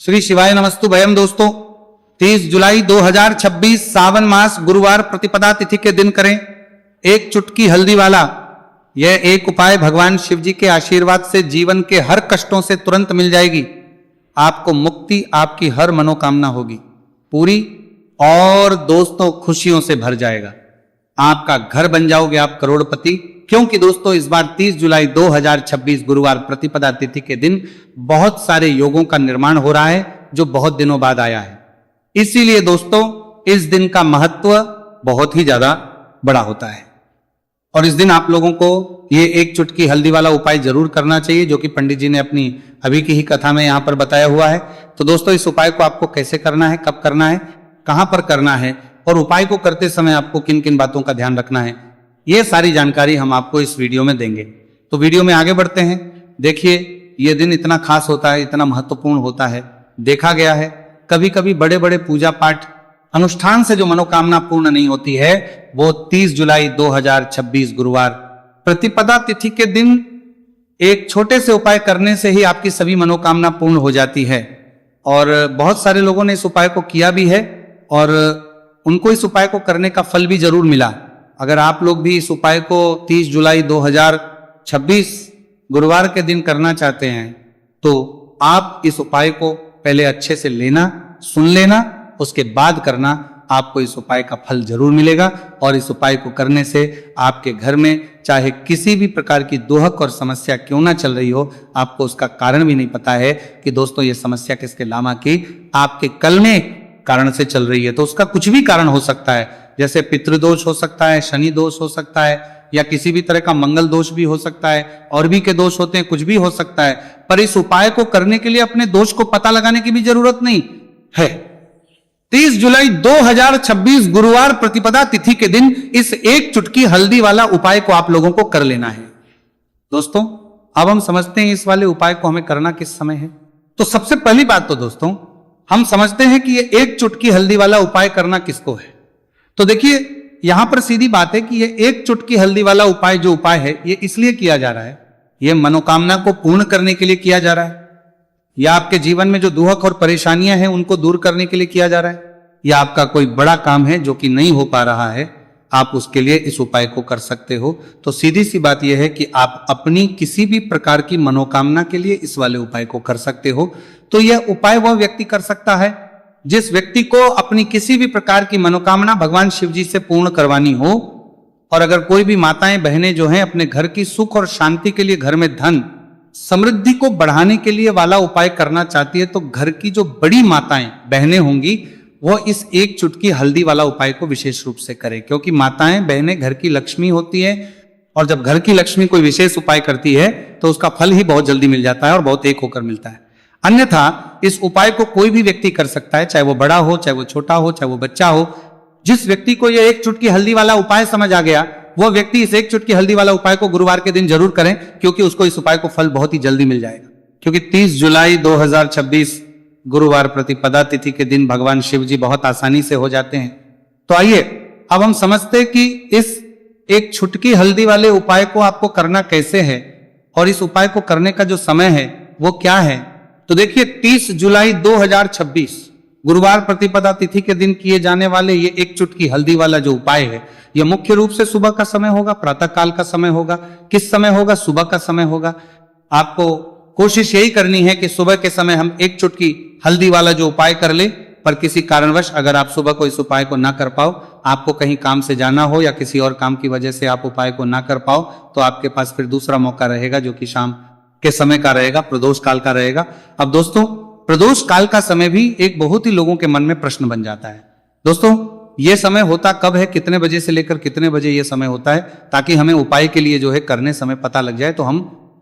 श्री शिवाय नमस्तु भयम। दोस्तों 30 जुलाई 2026 सावन मास गुरुवार प्रतिपदा तिथि के दिन करें एक चुटकी हल्दी वाला यह एक उपाय। भगवान शिव जी के आशीर्वाद से जीवन के हर कष्टों से तुरंत मिल जाएगी, आपको मुक्ति, आपकी हर मनोकामना होगी पूरी और दोस्तों खुशियों से भर जाएगा। आपका घर बन जाओगे आप करोड़पति, क्योंकि दोस्तों इस बार 30 जुलाई 2026 गुरुवार प्रतिपदा तिथि के दिन बहुत सारे योगों का निर्माण हो रहा है जो बहुत दिनों बाद आया है। इसीलिए दोस्तों इस दिन का महत्व बहुत ही ज्यादा बड़ा होता है और इस दिन आप लोगों को ये एक चुटकी हल्दी वाला उपाय जरूर करना चाहिए, जो कि पंडित जी ने अपनी अभी की ही कथा में यहां पर बताया हुआ है। तो दोस्तों इस उपाय को आपको कैसे करना है, कब करना है, कहां पर करना है और उपाय को करते समय आपको किन किन बातों का ध्यान रखना है, ये सारी जानकारी हम आपको इस वीडियो में देंगे। तो वीडियो में आगे बढ़ते हैं। देखिए ये दिन इतना खास होता है, इतना महत्वपूर्ण होता है। देखा गया है कभी कभी बड़े बड़े पूजा पाठ अनुष्ठान से जो मनोकामना पूर्ण नहीं होती है वो 30 जुलाई 2026 गुरुवार प्रतिपदा तिथि के दिन एक छोटे से उपाय करने से ही आपकी सभी मनोकामना पूर्ण हो जाती है। और बहुत सारे लोगों ने इस उपाय को किया भी है और उनको इस उपाय को करने का फल भी जरूर मिला। अगर आप लोग भी इस उपाय को 30 जुलाई 2026 गुरुवार के दिन करना चाहते हैं तो आप इस उपाय को पहले अच्छे से लेना, सुन लेना, उसके बाद करना, आपको इस उपाय का फल जरूर मिलेगा। और इस उपाय को करने से आपके घर में चाहे किसी भी प्रकार की दोहक और समस्या क्यों ना चल रही हो, आपको उसका कारण भी नहीं पता है कि दोस्तों ये समस्या किसके लामा की आपके कलने कारण से चल रही है। तो उसका कुछ भी कारण हो सकता है, जैसे पितृदोष हो सकता है, शनि दोष हो सकता है, या किसी भी तरह का मंगल दोष भी हो सकता है, और भी के दोष होते हैं, कुछ भी हो सकता है। पर इस उपाय को करने के लिए अपने दोष को पता लगाने की भी जरूरत नहीं है। 30 जुलाई 2026 गुरुवार प्रतिपदा तिथि के दिन इस एक चुटकी हल्दी वाला उपाय को आप लोगों को कर लेना है। दोस्तों अब हम समझते हैं इस वाले उपाय को हमें करना किस समय है। तो सबसे पहली बात तो दोस्तों हम समझते हैं कि ये एक चुटकी हल्दी वाला उपाय करना किसको है। तो देखिए यहां पर सीधी बात है कि ये एक चुटकी हल्दी वाला उपाय जो उपाय है ये इसलिए किया जा रहा है, ये मनोकामना को पूर्ण करने के लिए किया जा रहा है, या आपके जीवन में जो दुहक और परेशानियां हैं उनको दूर करने के लिए किया जा रहा है, या आपका कोई बड़ा काम है जो कि नहीं हो पा रहा है, आप उसके लिए इस उपाय को कर सकते हो। तो सीधी सी बात यह है कि आप अपनी किसी भी प्रकार की मनोकामना के लिए इस वाले उपाय को कर सकते हो। तो यह उपाय वह व्यक्ति कर सकता है जिस व्यक्ति को अपनी किसी भी प्रकार की मनोकामना भगवान शिव जी से पूर्ण करवानी हो। और अगर कोई भी माताएं बहनें जो हैं अपने घर की सुख और शांति के लिए, घर में धन समृद्धि को बढ़ाने के लिए वाला उपाय करना चाहती है, तो घर की जो बड़ी माताएं बहनें होंगी वो इस एक चुटकी हल्दी वाला उपाय को विशेष रूप से करें, क्योंकि माताएं बहनें घर की लक्ष्मी होती है और जब घर की लक्ष्मी कोई विशेष उपाय करती है तो उसका फल ही बहुत जल्दी मिल जाता है और बहुत एक होकर मिलता है। अन्यथा इस उपाय को कोई भी व्यक्ति कर सकता है, चाहे वो बड़ा हो, चाहे वो छोटा हो, चाहे वो बच्चा हो। जिस व्यक्ति को यह एक चुटकी हल्दी वाला उपाय समझ आ गया वह व्यक्ति इस एक चुटकी हल्दी वाला उपाय को गुरुवार के दिन जरूर करें, क्योंकि उसको इस उपाय को फल बहुत ही जल्दी मिल जाएगा। क्योंकि 30 जुलाई 2026 गुरुवार प्रतिपदा तिथि के दिन भगवान शिव जी बहुत आसानी से हो जाते हैं। तो आइए अब हम समझते हैं कि इस एक चुटकी हल्दी वाले उपाय को आपको करना कैसे है और इस उपाय को करने का जो समय है वो क्या है। तो देखिए 30 जुलाई 2026 गुरुवार प्रतिपदा तिथि के दिन किए जाने वाले ये एक चुटकी हल्दी वाला जो उपाय है यह मुख्य रूप से सुबह का समय होगा, प्रातः काल का समय होगा। किस समय होगा? सुबह का समय होगा। आपको कोशिश यही करनी है कि सुबह के समय हम एक चुटकी हल्दी वाला जो उपाय कर ले। पर किसी कारणवश अगर आप सुबह को इस उपाय को ना कर पाओ, आपको कहीं काम से जाना हो या किसी और काम की वजह से आप उपाय को ना कर पाओ, तो आपके पास फिर दूसरा मौका रहेगा जो कि शाम के समय का रहेगा, प्रदोष काल का रहेगा। अब दोस्तों प्रदोष काल का समय भी एक बहुत ही लोगों के मन में प्रश्न बन जाता है। दोस्तों ये समय होता कब है, कितने बजे से लेकर कितने बजे ये समय होता है, ताकि हमें उपाय के लिए जो है करने समय पता लग जाए। तो हम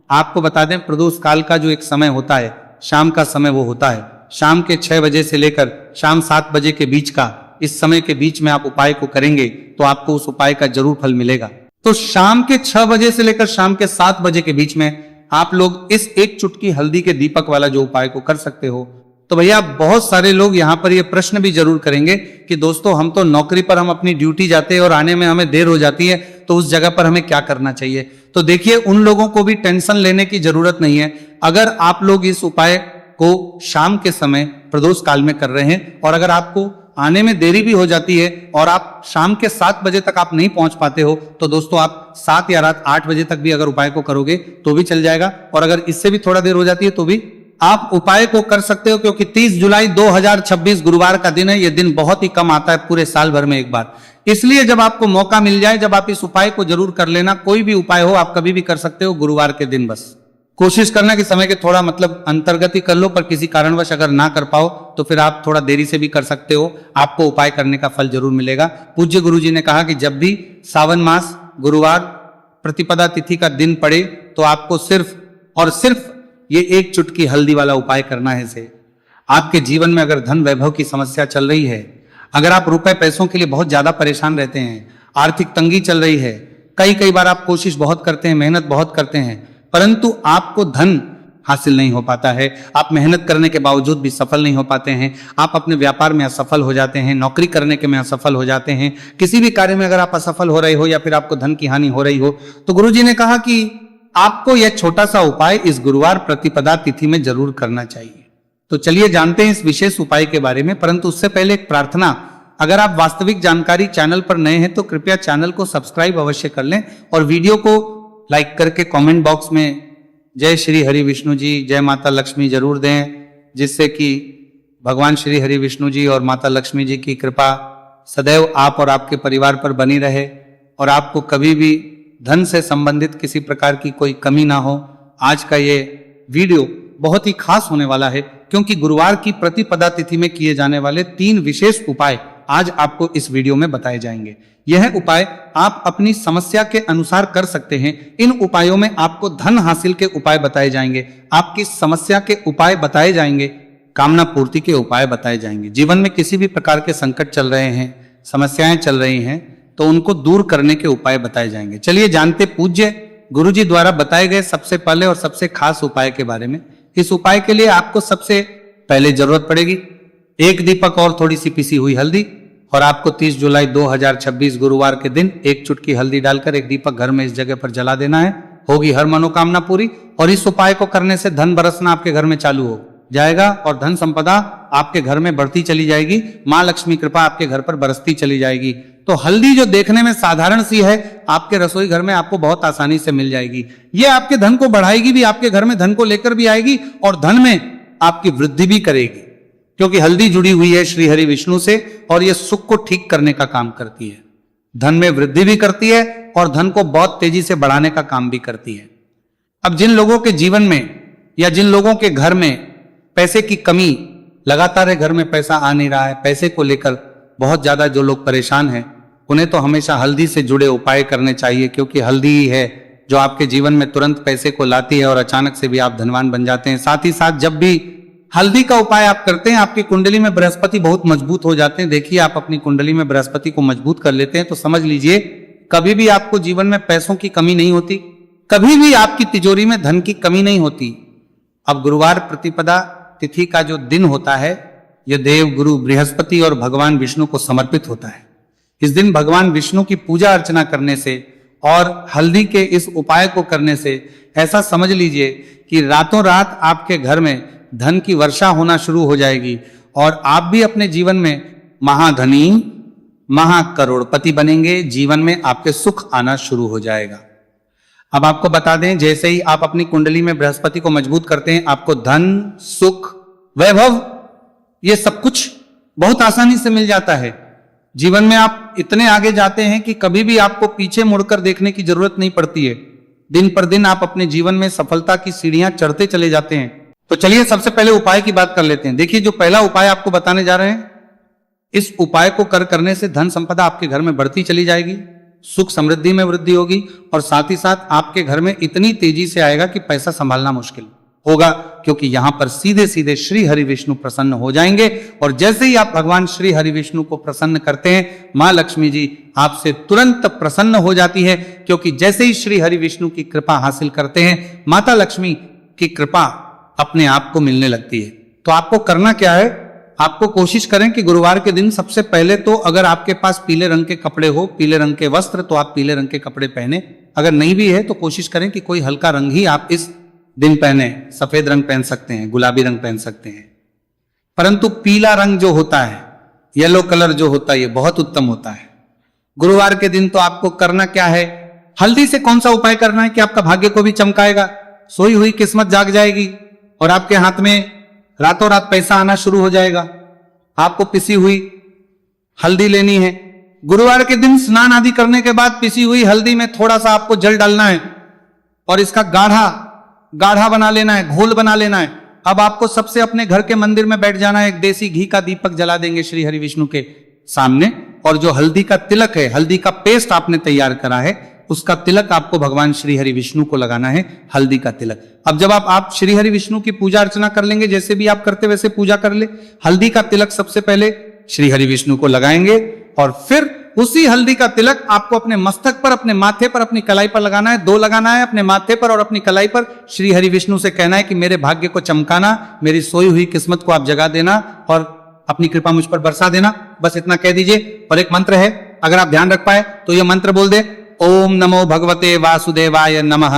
आपको बता दें प्रदोष काल का जो एक समय होता है, शाम का समय वो होता है शाम के 6 बजे से लेकर शाम 7 बजे के बीच का। इस समय के बीच में आप उपाय को करेंगे तो आपको उस उपाय का जरूर फल मिलेगा। तो शाम के 6 बजे से लेकर शाम के 7 बजे के बीच में आप लोग इस एक चुटकी हल्दी के दीपक वाला जो उपाय को कर सकते हो। तो भैया बहुत सारे लोग यहाँ पर ये प्रश्न भी जरूर करेंगे कि दोस्तों हम तो नौकरी पर हम अपनी ड्यूटी जाते हैं और आने में हमें देर हो जाती है, तो उस जगह पर हमें क्या करना चाहिए। तो देखिए उन लोगों को भी टेंशन लेने की जरूरत नहीं है। अगर आप लोग इस उपाय को शाम के समय प्रदोष काल में कर रहे हैं। और अगर आपको आने में देरी भी हो जाती है और आप शाम के 7 बजे तक आप नहीं पहुंच पाते हो, तो दोस्तों आप 7 या रात 8 बजे तक भी अगर उपाय को करोगे तो भी चल जाएगा। और अगर इससे भी थोड़ा देर हो जाती है तो भी आप उपाय को कर सकते हो, क्योंकि 30 जुलाई 2026 गुरुवार का दिन है। यह दिन बहुत ही कम आता है पूरे साल भर में एक बार, इसलिए जब आपको मौका मिल जाए, जब आप इस उपाय को जरूर कर लेना। कोई भी उपाय हो आप कभी भी कर सकते हो, गुरुवार के दिन बस कोशिश करना कि समय के थोड़ा अंतर्गत ही कर लो, पर किसी कारणवश अगर ना कर पाओ तो फिर आप थोड़ा देरी से भी कर सकते हो, आपको उपाय करने का फल जरूर मिलेगा। पूज्य गुरु जी ने कहा कि जब भी सावन मास गुरुवार प्रतिपदा तिथि का दिन पड़े तो आपको सिर्फ और सिर्फ ये एक चुटकी हल्दी वाला उपाय करना है। से आपके जीवन में अगर धन वैभव की समस्या चल रही है, अगर आप रुपए पैसों के लिए बहुत ज्यादा परेशान रहते हैं, आर्थिक तंगी चल रही है, कई बार आप कोशिश बहुत करते हैं, मेहनत बहुत करते हैं, परंतु आपको धन हासिल नहीं हो पाता है, आप मेहनत करने के बावजूद भी सफल नहीं हो पाते हैं, आप अपने व्यापार में असफल हो जाते हैं, नौकरी करने के में असफल हो जाते हैं, किसी भी कार्य में अगर आप असफल हो रहे हो या फिर आपको धन की हानि हो रही हो, तो गुरुजी ने कहा कि आपको यह छोटा सा उपाय इस गुरुवार प्रतिपदा तिथि में जरूर करना चाहिए। तो चलिए जानते हैं इस विशेष उपाय के बारे में, परंतु उससे पहले एक प्रार्थना। अगर आप वास्तविक जानकारी चैनल पर नए हैं तो कृपया चैनल को सब्सक्राइब अवश्य कर लें और वीडियो को लाइक करके कमेंट बॉक्स में जय श्री हरि विष्णु जी, जय माता लक्ष्मी जरूर दें, जिससे कि भगवान श्री हरि विष्णु जी और माता लक्ष्मी जी की कृपा सदैव आप और आपके परिवार पर बनी रहे और आपको कभी भी धन से संबंधित किसी प्रकार की कोई कमी ना हो। आज का ये वीडियो बहुत ही खास होने वाला है, क्योंकि गुरुवार की प्रतिपदा तिथि में किए जाने वाले 3 विशेष उपाय आज आपको इस वीडियो में बताए जाएंगे। यह उपाय आप अपनी समस्या के अनुसार कर सकते हैं। इन उपायों में आपको धन हासिल के उपाय बताए जाएंगे, आपकी समस्या के उपाय बताए जाएंगे, कामना पूर्ति के उपाय बताए जाएंगे। जीवन में किसी भी प्रकार के संकट चल रहे हैं, समस्याएं चल रही हैं, तो उनको दूर करने के उपाय बताए जाएंगे। चलिए जानते पूज्य गुरुजी द्वारा बताए गए सबसे पहले और सबसे खास उपाय के बारे में। इस उपाय के लिए आपको सबसे पहले जरूरत पड़ेगी 1 दीपक और थोड़ी सी पिसी हुई हल्दी, और आपको 30 जुलाई 2026 गुरुवार के दिन 1 चुटकी हल्दी डालकर 1 दीपक घर में इस जगह पर जला देना है। होगी हर मनोकामना पूरी। और इस उपाय को करने से धन बरसना आपके घर में चालू हो जाएगा और धन संपदा आपके घर में बढ़ती चली जाएगी, माँ लक्ष्मी कृपा आपके घर पर बरसती चली जाएगी। तो हल्दी जो देखने में साधारण सी है, आपके रसोई घर में आपको बहुत आसानी से मिल जाएगी। ये आपके धन को बढ़ाएगी भी, आपके घर में धन को लेकर भी आएगी और धन में आपकी वृद्धि भी करेगी, क्योंकि हल्दी जुड़ी हुई है श्री हरि विष्णु से और यह सुख को ठीक करने का काम करती है, धन में वृद्धि भी करती है और धन को बहुत तेजी से बढ़ाने का काम भी करती है। अब जिन लोगों के जीवन में या जिन लोगों के घर में पैसे की कमी, लगातार घर में पैसा आ नहीं रहा है, पैसे को लेकर बहुत ज्यादा जो लोग परेशान हैं, उन्हें तो हमेशा हल्दी से जुड़े उपाय करने चाहिए, क्योंकि हल्दी ही है जो आपके जीवन में तुरंत पैसे को लाती है और अचानक से भी आप धनवान बन जाते हैं। साथ ही साथ जब भी हल्दी का उपाय आप करते हैं, आपकी कुंडली में बृहस्पति बहुत मजबूत हो जाते हैं। देखिए, आप अपनी कुंडली में बृहस्पति को मजबूत कर लेते हैं तो समझ लीजिए कभी भी आपको जीवन में पैसों की कमी नहीं होती, कभी भी आपकी तिजोरी में धन की कमी नहीं होती। अब गुरुवार प्रतिपदा तिथि का जो दिन होता है, यह देव गुरु बृहस्पति और भगवान विष्णु को समर्पित होता है। इस दिन भगवान विष्णु की पूजा अर्चना करने से और हल्दी के इस उपाय को करने से ऐसा समझ लीजिए कि रातों रात आपके घर में धन की वर्षा होना शुरू हो जाएगी और आप भी अपने जीवन में महाधनी, महाकरोड़पति बनेंगे। जीवन में आपके सुख आना शुरू हो जाएगा। अब आपको बता दें, जैसे ही आप अपनी कुंडली में बृहस्पति को मजबूत करते हैं, आपको धन, सुख, वैभव, ये सब कुछ बहुत आसानी से मिल जाता है। जीवन में आप इतने आगे जाते हैं कि कभी भी आपको पीछे मुड़कर देखने की जरूरत नहीं पड़ती है। दिन पर दिन आप अपने जीवन में सफलता की सीढ़ियां चढ़ते चले जाते हैं। तो चलिए सबसे पहले उपाय की बात कर लेते हैं। देखिए, जो पहला उपाय आपको बताने जा रहे हैं, इस उपाय को करने से धन संपदा आपके घर में बढ़ती चली जाएगी, सुख समृद्धि में वृद्धि होगी और साथ ही साथ आपके घर में इतनी तेजी से आएगा कि पैसा संभालना मुश्किल होगा, क्योंकि यहां पर सीधे सीधे श्री हरि विष्णु प्रसन्न हो जाएंगे। और जैसे ही आप भगवान श्री हरि विष्णु को प्रसन्न करते हैं, मां लक्ष्मी जी आपसे तुरंत प्रसन्न हो जाती है, क्योंकि जैसे ही श्री हरि विष्णु की कृपा हासिल करते हैं, माता लक्ष्मी की कृपा अपने आप को मिलने लगती है। तो आपको करना क्या है, आपको कोशिश करें कि गुरुवार के दिन सबसे पहले तो अगर आपके पास पीले रंग के कपड़े हो, पीले रंग के वस्त्र, तो आप पीले रंग के कपड़े पहने। अगर नहीं भी है तो कोशिश करें कि कोई हल्का रंग ही आप इस दिन पहने सफेद रंग पहन सकते हैं, गुलाबी रंग पहन सकते हैं, परंतु पीला रंग जो होता है, येलो कलर जो होता है, ये बहुत उत्तम होता है। गुरुवार के दिन तो आपको करना क्या है, हल्दी से कौन सा उपाय करना है कि आपका भाग्य को भी चमकाएगा, सोई हुई किस्मत जाग जाएगी और आपके हाथ में रातों रात पैसा आना शुरू हो जाएगा। आपको पिसी हुई हल्दी लेनी है। गुरुवार के दिन स्नान आदि करने के बाद पिसी हुई हल्दी में थोड़ा सा आपको जल डालना है और इसका गाढ़ा गाढ़ा बना लेना है, घोल बना लेना है। अब आपको सबसे अपने घर के मंदिर में बैठ जाना है, एक देसी घी का दीपक जला देंगे श्री हरि विष्णु के सामने, और जो हल्दी का तिलक है, हल्दी का पेस्ट आपने तैयार करा है, उसका तिलक आपको भगवान श्री हरि विष्णु को लगाना है, हल्दी का तिलक। अब जब आप श्री हरि विष्णु की पूजा अर्चना कर लेंगे, जैसे भी आप करते वैसे पूजा कर ले। हल्दी का तिलक सबसे पहले श्री हरि विष्णु को लगाएंगे और फिर उसी हल्दी का तिलक आपको अपने मस्तक पर, अपने माथे पर, अपनी कलाई पर लगाना है। 2 लगाना है, अपने माथे पर और अपनी कलाई पर। श्री हरि विष्णु से कहना है कि मेरे भाग्य को चमकाना, मेरी सोई हुई किस्मत को आप जगा देना और अपनी कृपा मुझ पर बरसा देना। बस इतना कह दीजिए। और एक मंत्र है, अगर आप ध्यान रख पाए तो यह मंत्र बोल दे, ओम नमो भगवते वासुदेवाय नमः।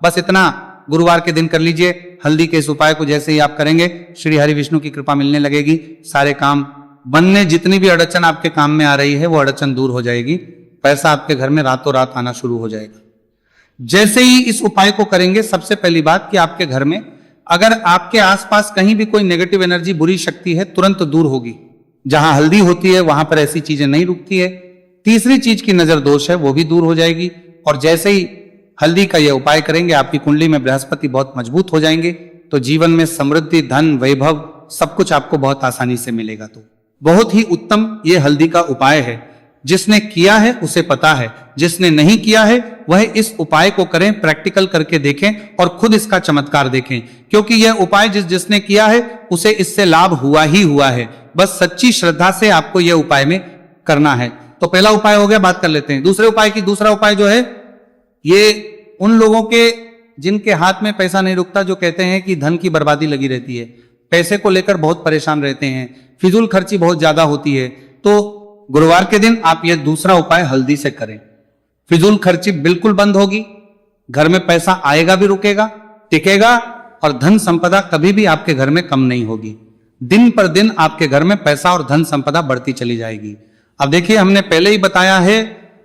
बस इतना गुरुवार के दिन कर लीजिए। हल्दी के इस उपाय को जैसे ही आप करेंगे, श्री हरि विष्णु की कृपा मिलने लगेगी, सारे काम बनने, जितनी भी अड़चन आपके काम में आ रही है वो अड़चन दूर हो जाएगी, पैसा आपके घर में रातों रात आना शुरू हो जाएगा। जैसे ही इस उपाय को करेंगे, सबसे पहली बात कि आपके घर में अगर आपके आसपास कहीं भी कोई नेगेटिव एनर्जी, बुरी शक्ति है, तुरंत दूर होगी। जहां हल्दी होती है वहां पर ऐसी चीजें नहीं रुकती है। तीसरी चीज की नजर दोष है, वो भी दूर हो जाएगी। और जैसे ही हल्दी का यह उपाय करेंगे, आपकी कुंडली में बृहस्पति बहुत मजबूत हो जाएंगे, तो जीवन में समृद्धि, धन, वैभव सब कुछ आपको बहुत आसानी से मिलेगा। तो बहुत ही उत्तम ये हल्दी का उपाय है। जिसने किया है उसे पता है, जिसने नहीं किया है वह इस उपाय को करें, प्रैक्टिकल करके देखें और खुद इसका चमत्कार देखें, क्योंकि यह उपाय जिसने किया है उसे इससे लाभ हुआ ही हुआ है। बस सच्ची श्रद्धा से आपको यह उपाय में करना है। तो पहला उपाय हो गया, बात कर लेते हैं दूसरे उपाय की। दूसरा उपाय जो है, ये उन लोगों के जिनके हाथ में पैसा नहीं रुकता, जो कहते हैं कि धन की बर्बादी लगी रहती है, पैसे को लेकर बहुत परेशान रहते हैं, फिजूल खर्ची बहुत ज्यादा होती है, तो गुरुवार के दिन आप ये दूसरा उपाय हल्दी से करें। फिजूल खर्ची बिल्कुल बंद होगी, घर में पैसा आएगा भी, रुकेगा, टिकेगा, और धन संपदा कभी भी आपके घर में कम नहीं होगी। दिन पर दिन आपके घर में पैसा और धन संपदा बढ़ती चली जाएगी। अब देखिए, हमने पहले ही बताया है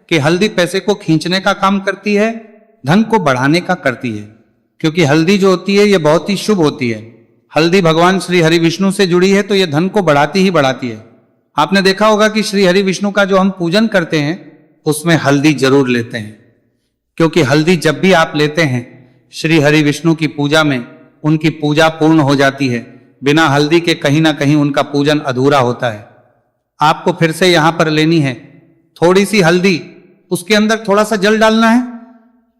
कि हल्दी पैसे को खींचने का काम करती है, धन को बढ़ाने का करती है, क्योंकि हल्दी जो होती है ये बहुत ही शुभ होती है। हल्दी भगवान श्री हरि विष्णु से जुड़ी है, तो ये धन को बढ़ाती ही बढ़ाती है। आपने देखा होगा कि श्री हरि विष्णु का जो हम पूजन करते हैं उसमें हल्दी जरूर लेते हैं, क्योंकि हल्दी जब भी आप लेते हैं श्री हरि विष्णु की पूजा में, उनकी पूजा पूर्ण हो जाती है। बिना हल्दी के कहीं ना कहीं उनका पूजन अधूरा होता है। आपको फिर से यहां पर लेनी है थोड़ी सी हल्दी, उसके अंदर थोड़ा सा जल डालना है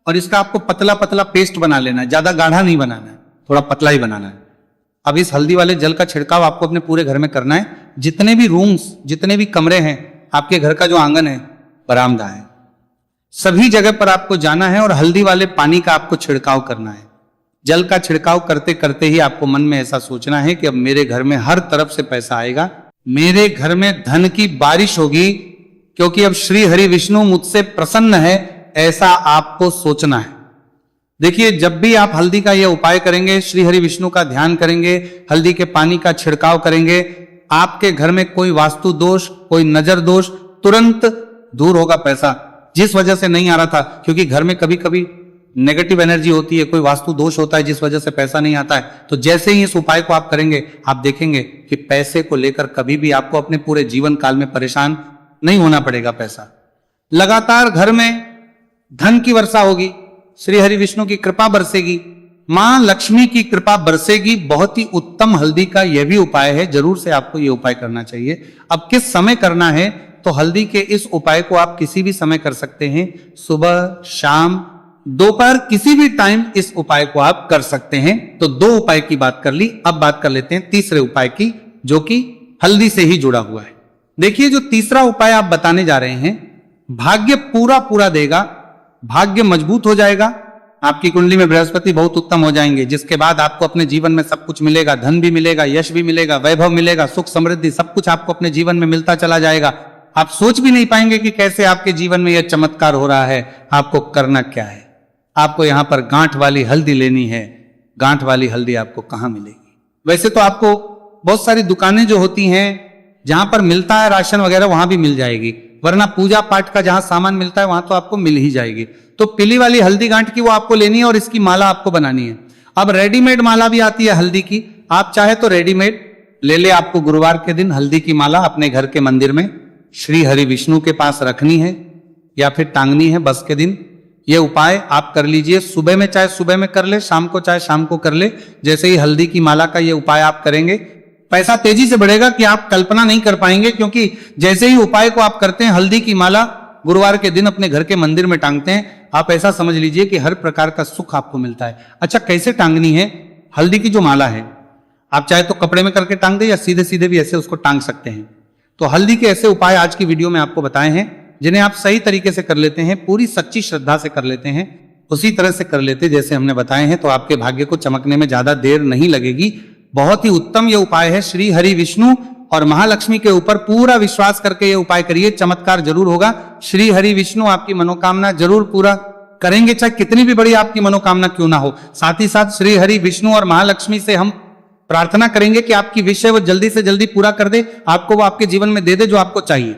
और इसका आपको पतला पतला पेस्ट बना लेना है। ज्यादा गाढ़ा नहीं बनाना है, थोड़ा पतला ही बनाना है। अब इस हल्दी वाले जल का छिड़काव आपको अपने पूरे घर में करना है। जितने भी रूम्स, जितने भी कमरे हैं, आपके घर का जो आंगन है, बरामदा है, सभी जगह पर आपको जाना है और हल्दी वाले पानी का आपको छिड़काव करना है। जल का छिड़काव करते करते ही आपको मन में ऐसा सोचना है कि अब मेरे घर में हर तरफ से पैसा आएगा, मेरे घर में धन की बारिश होगी, क्योंकि अब श्री हरि विष्णु मुझसे प्रसन्न है, ऐसा आपको सोचना है। देखिए, जब भी आप हल्दी का यह उपाय करेंगे, श्री हरि विष्णु का ध्यान करेंगे, हल्दी के पानी का छिड़काव करेंगे, आपके घर में कोई वास्तु दोष, कोई नजर दोष तुरंत दूर होगा। पैसा जिस वजह से नहीं आ रहा था, क्योंकि घर में कभी कभी नेगेटिव एनर्जी होती है, कोई वास्तु दोष होता है जिस वजह से पैसा नहीं आता है, तो जैसे ही इस उपाय को आप करेंगे, आप देखेंगे कि पैसे को लेकर कभी भी आपको अपने पूरे जीवन काल में परेशान नहीं होना पड़ेगा। पैसा लगातार घर में धन की वर्षा होगी, श्री हरि विष्णु की कृपा बरसेगी, मां लक्ष्मी की कृपा बरसेगी। बहुत ही उत्तम हल्दी का यह भी उपाय है, जरूर से आपको यह उपाय करना चाहिए। अब किस समय करना है, तो हल्दी के इस उपाय को आप किसी भी समय कर सकते हैं, सुबह, शाम, दोपहर, किसी भी टाइम इस उपाय को आप कर सकते हैं। तो 2 उपाय की बात कर ली, अब बात कर लेते हैं तीसरे उपाय की, जो कि हल्दी से ही जुड़ा हुआ है। देखिए, जो तीसरा उपाय आप बताने जा रहे हैं, भाग्य पूरा पूरा देगा, भाग्य मजबूत हो जाएगा, आपकी कुंडली में बृहस्पति बहुत उत्तम हो जाएंगे, जिसके बाद आपको अपने जीवन में सब कुछ मिलेगा, धन भी मिलेगा, यश भी मिलेगा, वैभव मिलेगा, सुख समृद्धि सब कुछ आपको अपने जीवन में मिलता चला जाएगा। आप सोच भी नहीं पाएंगे कि कैसे आपके जीवन में यह चमत्कार हो रहा है। आपको करना क्या है, आपको यहां पर गांठ वाली हल्दी लेनी है, गांठ वाली हल्दी आपको कहाँ मिलेगी। वैसे तो आपको बहुत सारी दुकानें जो होती हैं जहां पर मिलता है राशन वगैरह वहां भी मिल जाएगी, वरना पूजा पाठ का जहां सामान मिलता है वहां तो आपको मिल ही जाएगी। तो पीली वाली हल्दी गांठ की वो आपको लेनी है और इसकी माला आपको बनानी है। अब रेडीमेड माला भी आती है हल्दी की, आप चाहे तो रेडीमेड ले ले। आपको गुरुवार के दिन हल्दी की माला अपने घर के मंदिर में श्री हरि विष्णु के पास रखनी है या फिर टांगनी है बस के दिन। ये उपाय आप कर लीजिए, सुबह में चाहे सुबह में कर ले, शाम को चाहे शाम को कर ले। जैसे ही हल्दी की माला का ये उपाय आप करेंगे, पैसा तेजी से बढ़ेगा कि आप कल्पना नहीं कर पाएंगे, क्योंकि जैसे ही उपाय को आप करते हैं, हल्दी की माला गुरुवार के दिन अपने घर के मंदिर में टांगते हैं, आप ऐसा समझ लीजिए कि हर प्रकार का सुख आपको मिलता है। अच्छा, कैसे टांगनी है हल्दी की जो माला है? आप चाहे तो कपड़े में करके टांग दे या सीधे सीधे भी ऐसे उसको टांग सकते हैं। तो हल्दी के ऐसे उपाय आज की वीडियो में आपको बताए हैं, जिन्हें आप सही तरीके से कर लेते हैं, पूरी सच्ची श्रद्धा से कर लेते हैं, उसी तरह से कर लेते जैसे हमने बताए हैं, तो आपके भाग्य को चमकने में ज्यादा देर नहीं लगेगी। बहुत ही उत्तम ये उपाय है। श्री हरि विष्णु और महालक्ष्मी के ऊपर पूरा विश्वास करके ये उपाय करिए, चमत्कार जरूर होगा। श्री हरि विष्णु आपकी मनोकामना जरूर पूरा करेंगे, चाहे कितनी भी बड़ी आपकी मनोकामना क्यों ना हो। साथ ही साथ श्री हरि विष्णु और महालक्ष्मी से हम प्रार्थना करेंगे कि आपकी विषय वो जल्दी से जल्दी पूरा कर दे, आपको वो आपके जीवन में दे दे जो आपको चाहिए।